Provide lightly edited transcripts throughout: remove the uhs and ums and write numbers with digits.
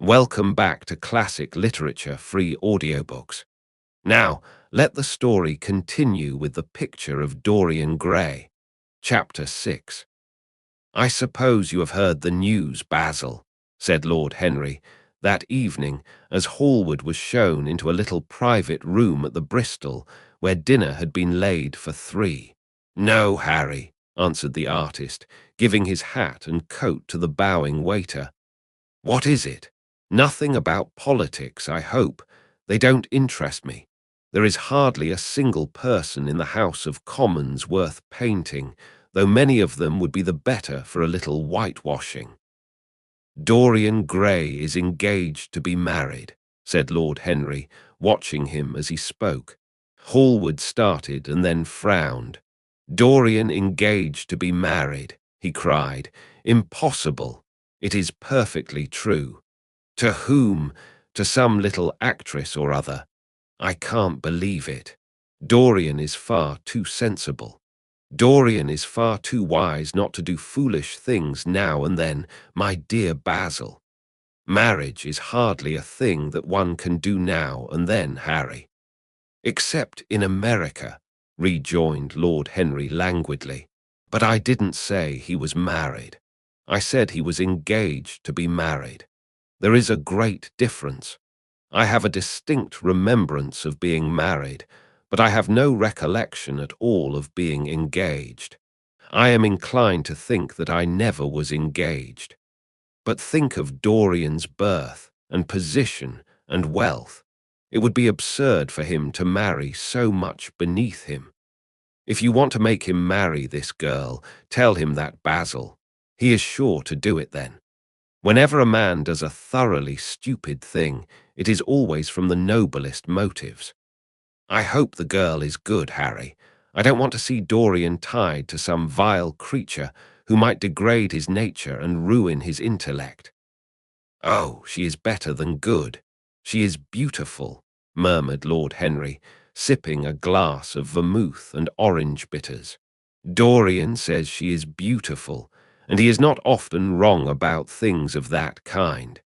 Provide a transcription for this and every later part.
Welcome back to Classic Literature Free Audiobooks. Now, let the story continue with the Picture of Dorian Gray. Chapter 6. "I suppose you have heard the news, Basil," said Lord Henry, that evening, as Hallward was shown into a little private room at the Bristol, where dinner had been laid for three. "No, Harry," answered the artist, giving his hat and coat to the bowing waiter. "What is it? Nothing about politics, I hope. They don't interest me. There is hardly a single person in the House of Commons worth painting, though many of them would be the better for a little whitewashing." "Dorian Gray is engaged to be married," said Lord Henry, watching him as he spoke. Hallward started and then frowned. "Dorian engaged to be married," he cried. "Impossible. It is perfectly true." "To whom? To some little actress or other. I can't believe it. Dorian is far too sensible. Dorian is far too wise not to do foolish things now and then, my dear Basil. Marriage is hardly a thing that one can do now and then, Harry." "Except in America," rejoined Lord Henry languidly. "But I didn't say he was married. I said he was engaged to be married. There is a great difference. I have a distinct remembrance of being married, but I have no recollection at all of being engaged. I am inclined to think that I never was engaged. But think of Dorian's birth and position and wealth. It would be absurd for him to marry so much beneath him. If you want to make him marry this girl, tell him that, Basil. He is sure to do it then. Whenever a man does a thoroughly stupid thing, it is always from the noblest motives. I hope the girl is good, Harry. I don't want to see Dorian tied to some vile creature who might degrade his nature and ruin his intellect." "Oh, she is better than good. She is beautiful," murmured Lord Henry, sipping a glass of vermouth and orange bitters. "Dorian says she is beautiful, and he is not often wrong about things of that kind.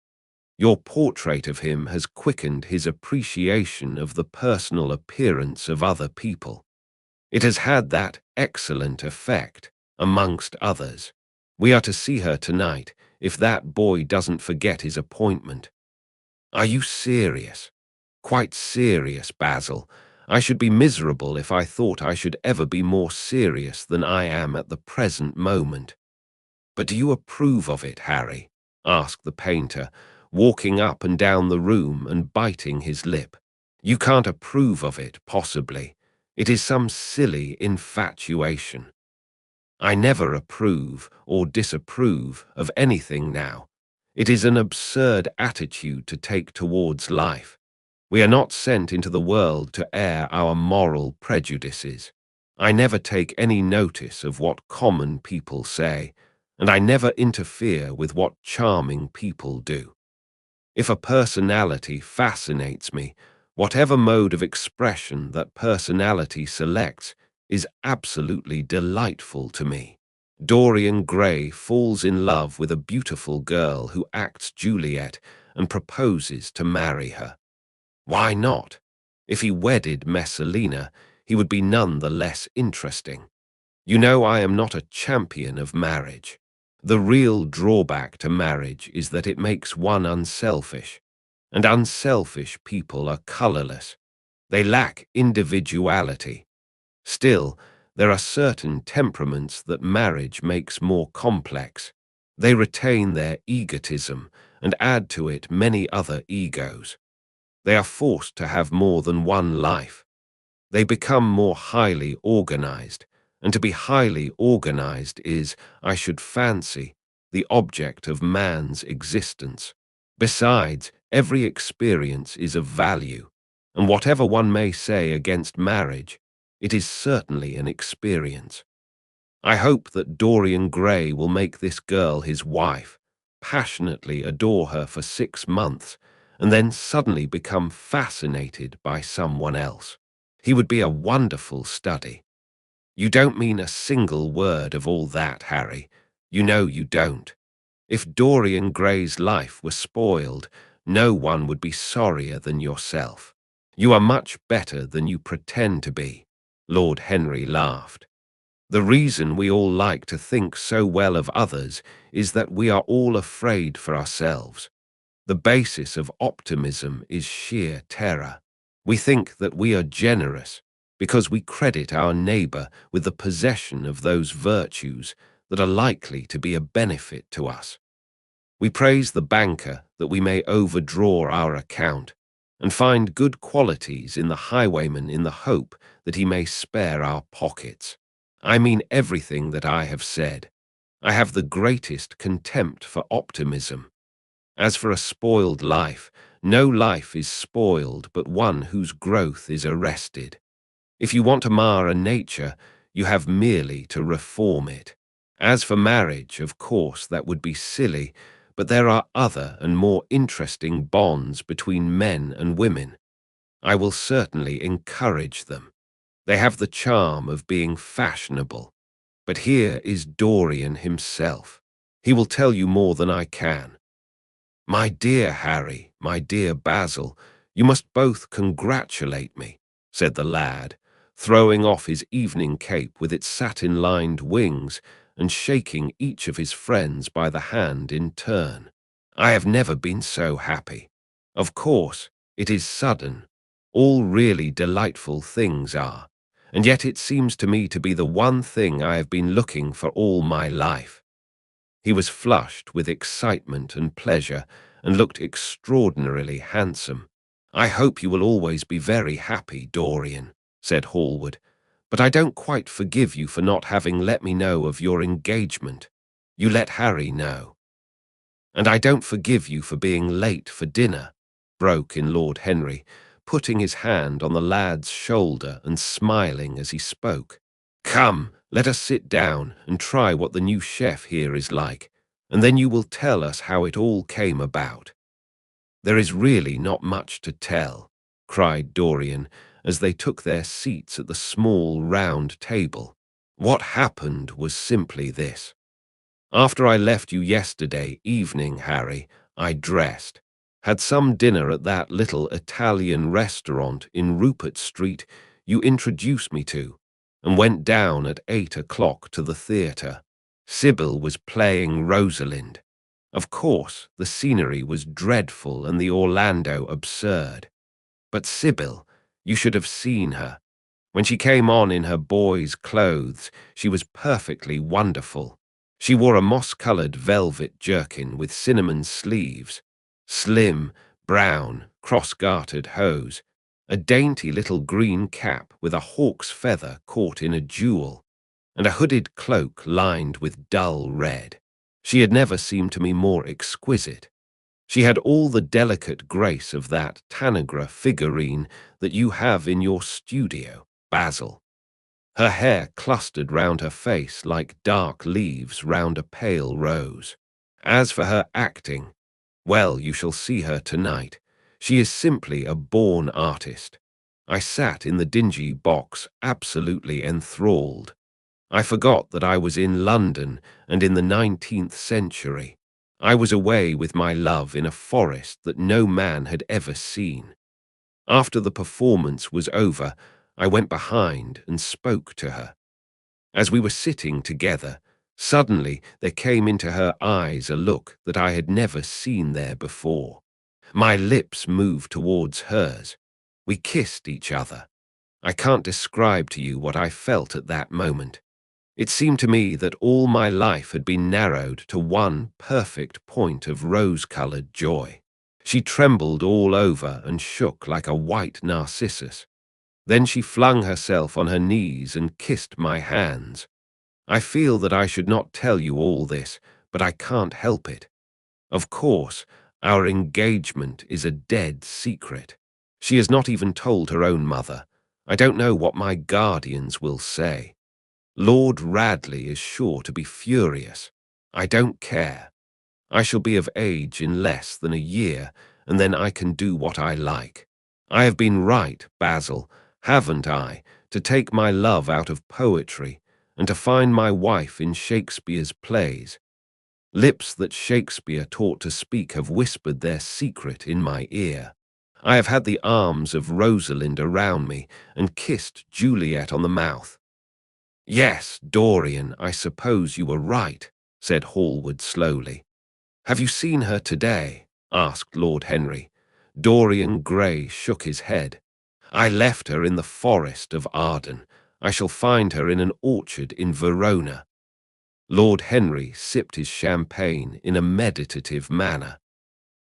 Your portrait of him has quickened his appreciation of the personal appearance of other people. It has had that excellent effect, amongst others. We are to see her tonight, if that boy doesn't forget his appointment." "Are you serious?" "Quite serious, Basil. I should be miserable if I thought I should ever be more serious than I am at the present moment." "But do you approve of it, Harry?" asked the painter, walking up and down the room and biting his lip. "You can't approve of it, possibly. It is some silly infatuation." "I never approve or disapprove of anything now. It is an absurd attitude to take towards life. We are not sent into the world to air our moral prejudices. I never take any notice of what common people say, and I never interfere with what charming people do. If a personality fascinates me, whatever mode of expression that personality selects is absolutely delightful to me. Dorian Gray falls in love with a beautiful girl who acts Juliet and proposes to marry her. Why not? If he wedded Messalina, he would be none the less interesting. You know I am not a champion of marriage. The real drawback to marriage is that it makes one unselfish, and unselfish people are colorless. They lack individuality. Still, there are certain temperaments that marriage makes more complex. They retain their egotism and add to it many other egos. They are forced to have more than one life. They become more highly organized, and to be highly organized is, I should fancy, the object of man's existence. Besides, every experience is of value, and whatever one may say against marriage, it is certainly an experience. I hope that Dorian Gray will make this girl his wife, passionately adore her for 6 months, and then suddenly become fascinated by someone else. He would be a wonderful study. You don't mean a single word of all that, Harry. You know you don't. If Dorian Gray's life were spoiled, no one would be sorrier than yourself. You are much better than you pretend to be." Lord Henry laughed. "The reason we all like to think so well of others is that we are all afraid for ourselves. The basis of optimism is sheer terror. We think that we are generous because we credit our neighbor with the possession of those virtues that are likely to be a benefit to us. We praise the banker that we may overdraw our account, and find good qualities in the highwayman in the hope that he may spare our pockets. I mean everything that I have said. I have the greatest contempt for optimism. As for a spoiled life, no life is spoiled but one whose growth is arrested. If you want to mar a nature, you have merely to reform it. As for marriage, of course, that would be silly, but there are other and more interesting bonds between men and women. I will certainly encourage them. They have the charm of being fashionable. But here is Dorian himself. He will tell you more than I can." "My dear Harry, my dear Basil, you must both congratulate me," said the lad, throwing off his evening cape with its satin-lined wings and shaking each of his friends by the hand in turn. "I have never been so happy. Of course, it is sudden. All really delightful things are, and yet it seems to me to be the one thing I have been looking for all my life." He was flushed with excitement and pleasure and looked extraordinarily handsome. "I hope you will always be very happy, Dorian," said Hallward, "but I don't quite forgive you for not having let me know of your engagement. You let Harry know." "And I don't forgive you for being late for dinner," broke in Lord Henry, putting his hand on the lad's shoulder and smiling as he spoke. "Come, let us sit down and try what the new chef here is like, and then you will tell us how it all came about." "There is really not much to tell," cried Dorian as they took their seats at the small round table. "What happened was simply this. After I left you yesterday evening, Harry, I dressed, had some dinner at that little Italian restaurant in Rupert Street you introduced me to, and went down at 8 o'clock to the theatre. Sybil was playing Rosalind. Of course, the scenery was dreadful and the Orlando absurd. But Sybil, you should have seen her. When she came on in her boy's clothes, she was perfectly wonderful. She wore a moss-coloured velvet jerkin with cinnamon sleeves, slim, brown, cross-gartered hose, a dainty little green cap with a hawk's feather caught in a jewel, and a hooded cloak lined with dull red. She had never seemed to me more exquisite. She had all the delicate grace of that Tanagra figurine that you have in your studio, Basil. Her hair clustered round her face like dark leaves round a pale rose. As for her acting, well, you shall see her tonight. She is simply a born artist. I sat in the dingy box absolutely enthralled. I forgot that I was in London and in the 19th century. I was away with my love in a forest that no man had ever seen. After the performance was over, I went behind and spoke to her. As we were sitting together, suddenly there came into her eyes a look that I had never seen there before. My lips moved towards hers. We kissed each other. I can't describe to you what I felt at that moment. It seemed to me that all my life had been narrowed to one perfect point of rose-coloured joy. She trembled all over and shook like a white narcissus. Then she flung herself on her knees and kissed my hands. I feel that I should not tell you all this, but I can't help it. Of course, our engagement is a dead secret. She has not even told her own mother. I don't know what my guardians will say. Lord Radley is sure to be furious. I don't care. I shall be of age in less than a year, and then I can do what I like. I have been right, Basil, haven't I, to take my love out of poetry and to find my wife in Shakespeare's plays? Lips that Shakespeare taught to speak have whispered their secret in my ear. I have had the arms of Rosalind around me and kissed Juliet on the mouth. Yes, Dorian, I suppose you were right, said Hallward slowly. Have you seen her today? Asked Lord Henry. Dorian Gray shook his head. I left her in the forest of Arden. I shall find her in an orchard in Verona. Lord Henry sipped his champagne in a meditative manner.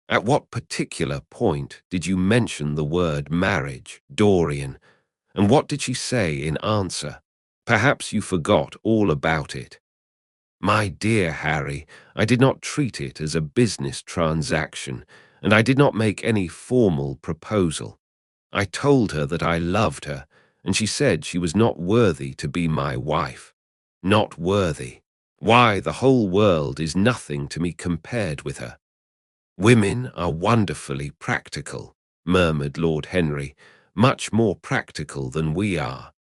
At what particular point did you mention the word marriage, Dorian? And what did she say in answer? Perhaps you forgot all about it. My dear Harry, I did not treat it as a business transaction, and I did not make any formal proposal. I told her that I loved her, and she said she was not worthy to be my wife. Not worthy. Why, the whole world is nothing to me compared with her. Women are wonderfully practical, murmured Lord Henry, much more practical than we are.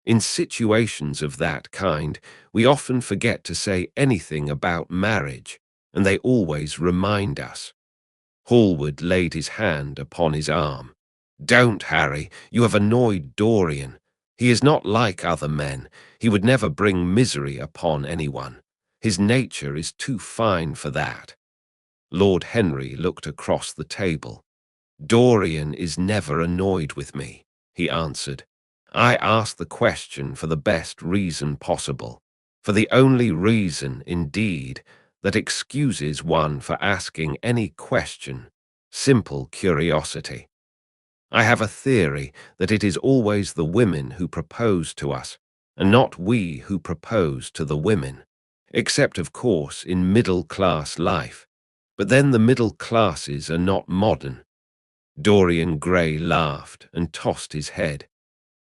In situations of that kind, we often forget to say anything about marriage, and they always remind us. Hallward laid his hand upon his arm. Don't, Harry, you have annoyed Dorian. He is not like other men. He would never bring misery upon anyone. His nature is too fine for that. Lord Henry looked across the table. Dorian is never annoyed with me, he answered. I asked the question for the best reason possible, for the only reason, indeed, that excuses one for asking any question, simple curiosity. I have a theory that it is always the women who propose to us, and not we who propose to the women, except, of course, in middle-class life. But then the middle classes are not modern. Dorian Gray laughed and tossed his head.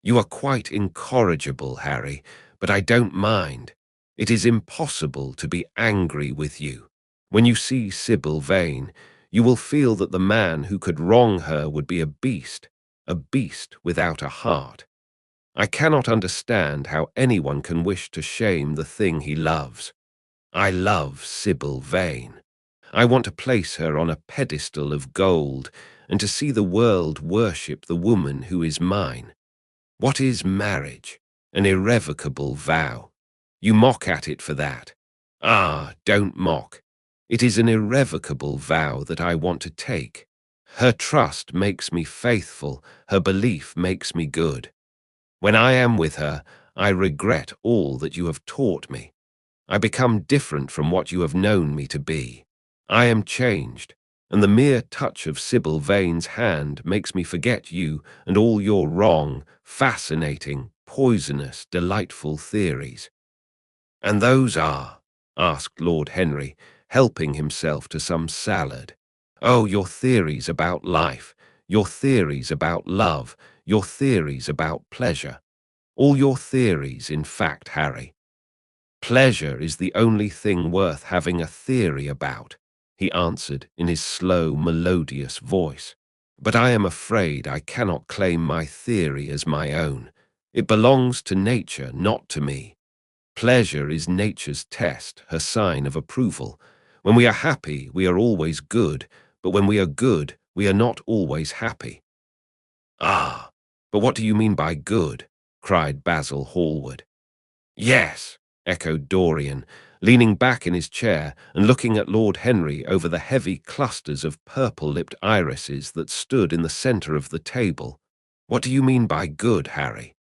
You are quite incorrigible, Harry, but I don't mind. It is impossible to be angry with you. When you see Sybil Vane, you will feel that the man who could wrong her would be a beast without a heart. I cannot understand how anyone can wish to shame the thing he loves. I love Sybil Vane. I want to place her on a pedestal of gold and to see the world worship the woman who is mine. What is marriage? An irrevocable vow. You mock at it for that. Ah, don't mock. It is an irrevocable vow that I want to take. Her trust makes me faithful, her belief makes me good. When I am with her, I regret all that you have taught me. I become different from what you have known me to be. I am changed, and the mere touch of Sybil Vane's hand makes me forget you and all your wrong, fascinating, poisonous, delightful theories. And those are? Asked Lord Henry, helping himself to some salad. Oh, your theories about life, your theories about love, your theories about pleasure. All your theories, in fact, Harry. Pleasure is the only thing worth having a theory about, he answered in his slow, melodious voice. But I am afraid I cannot claim my theory as my own. It belongs to nature, not to me. Pleasure is nature's test, her sign of approval. When we are happy, we are always good, but when we are good, we are not always happy. Ah, but what do you mean by good? Cried Basil Hallward. Yes, echoed Dorian, leaning back in his chair and looking at Lord Henry over the heavy clusters of purple-lipped irises that stood in the centre of the table. What do you mean by good, Harry?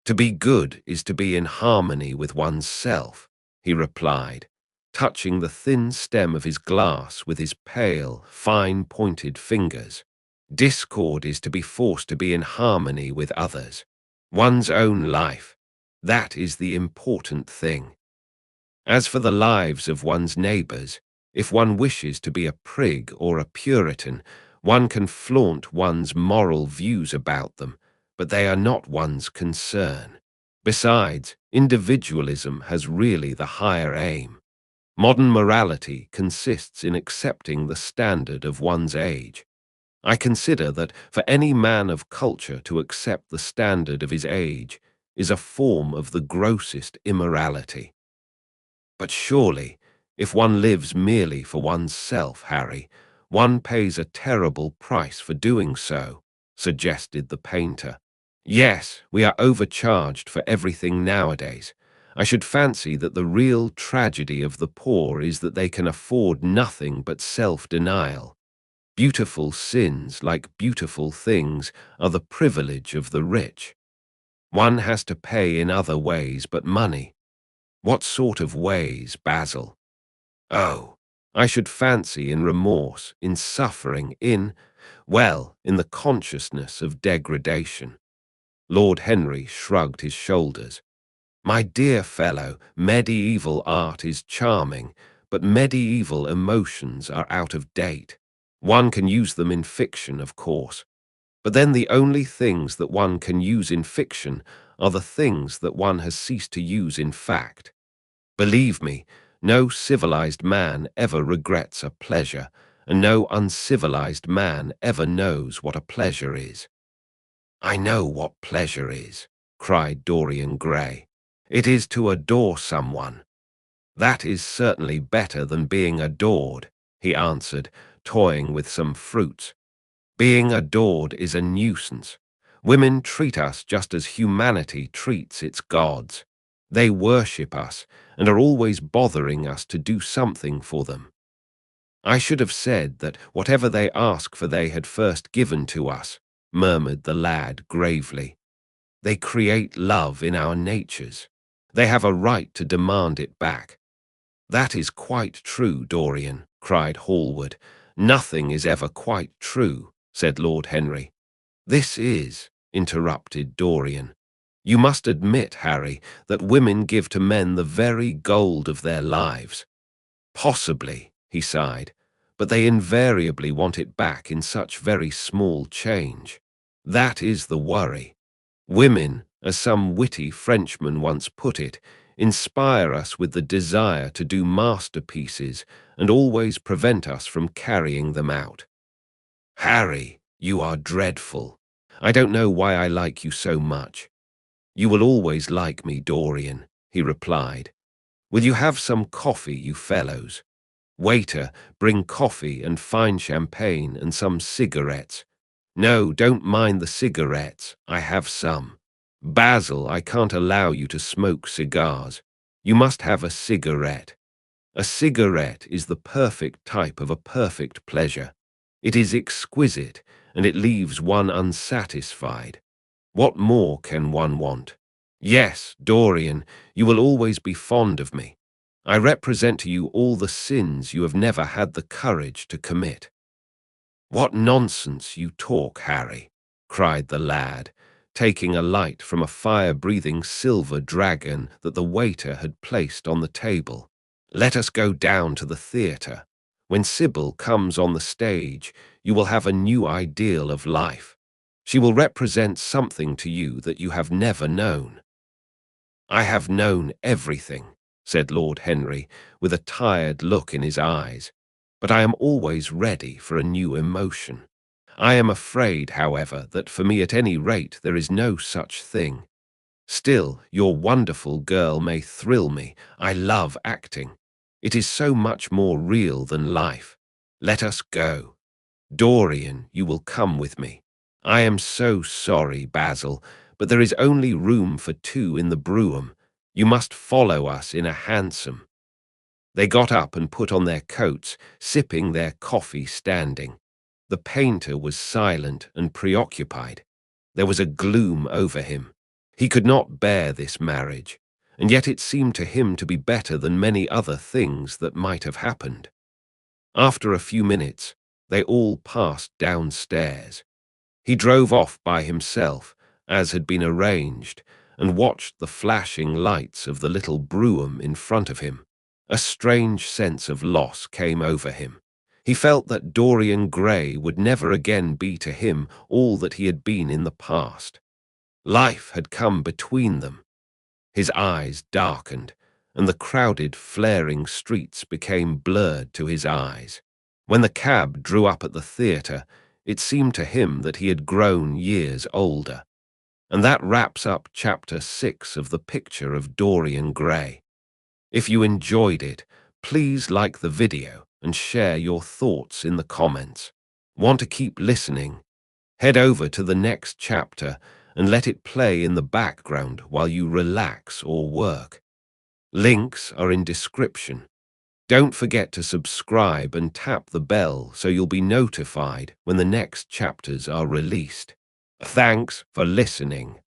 To be good is to be in harmony with one's self, he replied, touching the thin stem of his glass with his pale, fine-pointed fingers. Discord is to be forced to be in harmony with others, one's own life. That is the important thing. As for the lives of one's neighbours, if one wishes to be a prig or a Puritan, one can flaunt one's moral views about them, but they are not one's concern. Besides, individualism has really the higher aim. Modern morality consists in accepting the standard of one's age. I consider that for any man of culture to accept the standard of his age is a form of the grossest immorality. But surely If one lives merely for oneself, Harry, one pays a terrible price for doing so, suggested the painter. Yes, we are overcharged for everything nowadays. I should fancy that the real tragedy of the poor is that they can afford nothing but self-denial. Beautiful sins, like beautiful things, are the privilege of the rich. One has to pay in other ways but money. What sort of ways, Basil? Oh, I should fancy in remorse, in suffering, in the consciousness of degradation. Lord Henry shrugged his shoulders. My dear fellow, medieval art is charming, but medieval emotions are out of date. One can use them in fiction, of course, but then the only things that one can use in fiction are the things that one has ceased to use in fact. Believe me, no civilized man ever regrets a pleasure, and no uncivilized man ever knows what a pleasure is. I know what pleasure is, cried Dorian Gray. It is to adore someone. That is certainly better than being adored, he answered, toying with some fruits. Being adored is a nuisance. Women treat us just as humanity treats its gods. They worship us and are always bothering us to do something for them. I should have said that whatever they ask for they had first given to us, murmured the lad gravely. They create love in our natures. They have a right to demand it back. That is quite true, Dorian, cried Hallward. Nothing is ever quite true, said Lord Henry. This is, interrupted Dorian. You must admit, Harry, that women give to men the very gold of their lives. Possibly, he sighed, but they invariably want it back in such very small change. That is the worry. Women, as some witty Frenchman once put it, inspire us with the desire to do masterpieces and always prevent us from carrying them out. Harry, you are dreadful. I don't know why I like you so much. You will always like me, Dorian, he replied. Will you have some coffee, you fellows? Waiter, bring coffee and fine champagne and some cigarettes. No, don't mind the cigarettes. I have some. Basil, I can't allow you to smoke cigars. You must have a cigarette. A cigarette is the perfect type of a perfect pleasure. It is exquisite, and it leaves one unsatisfied. What more can one want? Yes, Dorian, you will always be fond of me. I represent to you all the sins you have never had the courage to commit. What nonsense you talk, Harry, cried the lad, taking a light from a fire-breathing silver dragon that the waiter had placed on the table. Let us go down to the theatre. When Sybil comes on the stage, you will have a new ideal of life. She will represent something to you that you have never known. I have known everything, said Lord Henry, with a tired look in his eyes, but I am always ready for a new emotion. I am afraid, however, that for me at any rate there is no such thing. Still, your wonderful girl may thrill me. I love acting. It is so much more real than life. Let us go. Dorian, you will come with me. I am so sorry, Basil, but there is only room for two in the brougham. You must follow us in a hansom. They got up and put on their coats, sipping their coffee standing. The painter was silent and preoccupied. There was a gloom over him. He could not bear this marriage, and yet it seemed to him to be better than many other things that might have happened. After a few minutes, they all passed downstairs. He drove off by himself, as had been arranged, and watched the flashing lights of the little brougham in front of him. A strange sense of loss came over him. He felt that Dorian Gray would never again be to him all that he had been in the past. Life had come between them. His eyes darkened, and the crowded, flaring streets became blurred to his eyes. When the cab drew up at the theatre, it seemed to him that he had grown years older. And that wraps up Chapter 6 of the Picture of Dorian Gray. If you enjoyed it, Please like the video and share your thoughts in the comments. Want to keep listening? Head over to the next chapter and let it play in the background while you relax or work. Links are in description. Don't forget to subscribe and tap the bell so you'll be notified when the next chapters are released. Thanks for listening.